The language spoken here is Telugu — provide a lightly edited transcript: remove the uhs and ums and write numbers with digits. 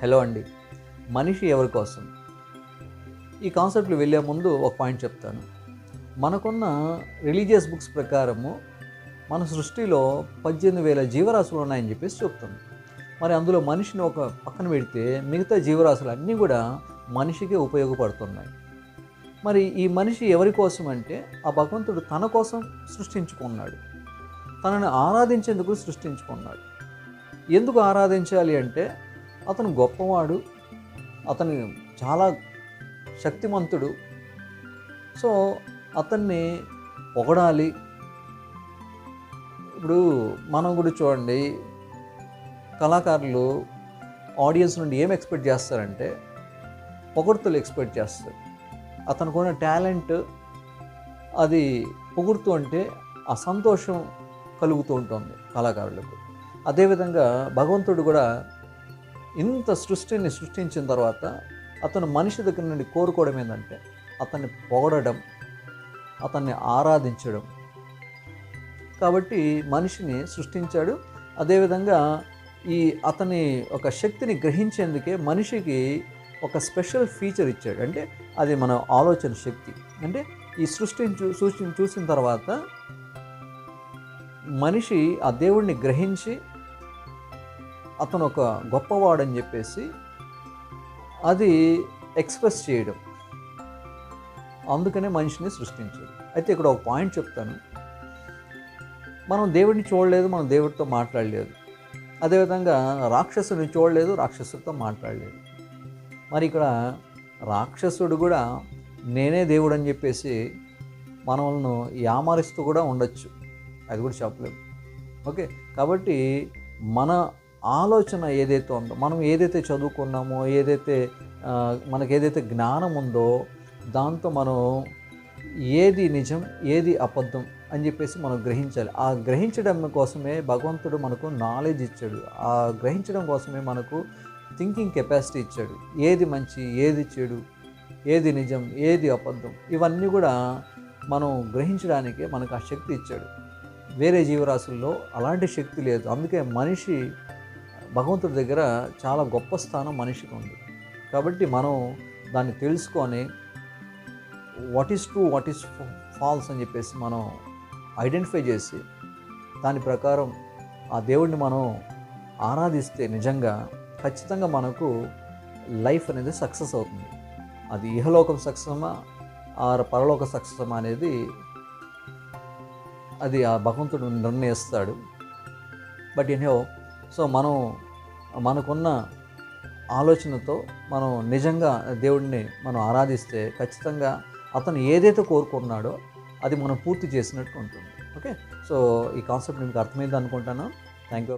హలో అండి. మనిషి ఎవరి కోసం? ఈ కాన్సెప్ట్‌లో వెళ్ళే ముందు ఒక పాయింట్ చెప్తాను. మనకున్న రిలీజియస్ బుక్స్ ప్రకారము మన సృష్టిలో 18,000 జీవరాశులు ఉన్నాయని చెప్పేసి చెప్తుంది. మరి అందులో మనిషిని ఒక పక్కన పెడితే మిగతా జీవరాశులన్నీ కూడా మనిషికే ఉపయోగపడుతున్నాయి. మరి ఈ మనిషి ఎవరి కోసం అంటే ఆ భగవంతుడు తన కోసం సృష్టించుకున్నాడు. తనని ఆరాధించేందుకు సృష్టించుకున్నాడు. ఎందుకు ఆరాధించాలి అంటే అతను గొప్పవాడు, అతను చాలా శక్తిమంతుడు. సో అతన్ని పొగడాలి. ఇప్పుడు మనం కూడా చూడండి, కళాకారులు ఆడియన్స్ నుండి ఏం ఎక్స్పెక్ట్ చేస్తారంటే పొగడ్తలు ఎక్స్పెక్ట్ చేస్తారు. అతనుకున్న టాలెంట్ అది పొగుడుతూ అంటే ఆ సంతోషం కలుగుతూ ఉంటుంది కళాకారులకు. అదేవిధంగా భగవంతుడు కూడా ఇంత సృష్టిని సృష్టించిన తర్వాత అతను మనిషి దగ్గర నుండి కోరుకోవడం ఏంటంటే అతన్ని పొగడడం, అతన్ని ఆరాధించడం. కాబట్టి మనిషిని సృష్టించాడు. అదేవిధంగా అతని ఒక శక్తిని గ్రహించేందుకే మనిషికి ఒక స్పెషల్ ఫీచర్ ఇచ్చాడు. అంటే అది మన ఆలోచన శక్తి. అంటే ఈ సృష్టిని చూసిన తర్వాత మనిషి ఆ దేవుడిని గ్రహించి అతను ఒక గొప్పవాడని చెప్పేసి అది ఎక్స్ప్రెస్ చేయడం. అందుకనే మనిషిని సృష్టించాడు. అయితే ఇక్కడ ఒక పాయింట్ చెప్తాను. మనం దేవుడిని చూడలేదు, మనం దేవుడితో మాట్లాడలేదు. అదేవిధంగా రాక్షసుని చూడలేదు, రాక్షసుడితో మాట్లాడలేదు. మరి ఇక్కడ రాక్షసుడు కూడా నేనే దేవుడు అని చెప్పేసి మనల్ని యామారిస్తూ కూడా ఉండొచ్చు. అది కూడా చెప్పలేము. ఓకే, కాబట్టి మన ఆలోచన ఏదైతే ఉందో, మనం ఏదైతే చదువుకున్నామో, మనకేదైతే జ్ఞానం ఉందో దాంతో మనం ఏది నిజం ఏది అబద్ధం అని చెప్పేసి మనం గ్రహించాలి. ఆ గ్రహించడం కోసమే భగవంతుడు మనకు నాలెడ్జ్ ఇచ్చాడు. ఆ గ్రహించడం కోసమే మనకు థింకింగ్ కెపాసిటీ ఇచ్చాడు. ఏది మంచి, ఏది చెడు, ఏది నిజం, ఏది అబద్ధం, ఇవన్నీ కూడా మనం గ్రహించడానికే మనకు ఆ శక్తి ఇచ్చాడు. వేరే జీవరాశుల్లో అలాంటి శక్తి లేదు. అందుకే మనిషి భగవంతుడి దగ్గర చాలా గొప్ప స్థానం మనిషికి ఉంది. కాబట్టి మనం దాన్ని తెలుసుకొని what is true, what is false అని చెప్పేసి మనం ఐడెంటిఫై చేసి దాని ప్రకారం ఆ దేవుడిని మనం ఆరాధిస్తే నిజంగా ఖచ్చితంగా మనకు లైఫ్ అనేది సక్సెస్ అవుతుంది. అది ఇహలోకం సక్సెసమా ఆర్ పరలోక సక్సెసమా అనేది అది ఆ భగవంతుడు నిర్ణయిస్తాడు. బట్ సో మనకున్న ఆలోచనతో మనం నిజంగా దేవుడిని మనం ఆరాధిస్తే ఖచ్చితంగా అతను ఏదైతే కోరుకున్నాడో అది మనం పూర్తి చేసినట్టు ఉంటుంది. ఓకే, సో ఈ కాన్సెప్ట్ మీకు అర్థమైంది అనుకుంటాను. Thank you.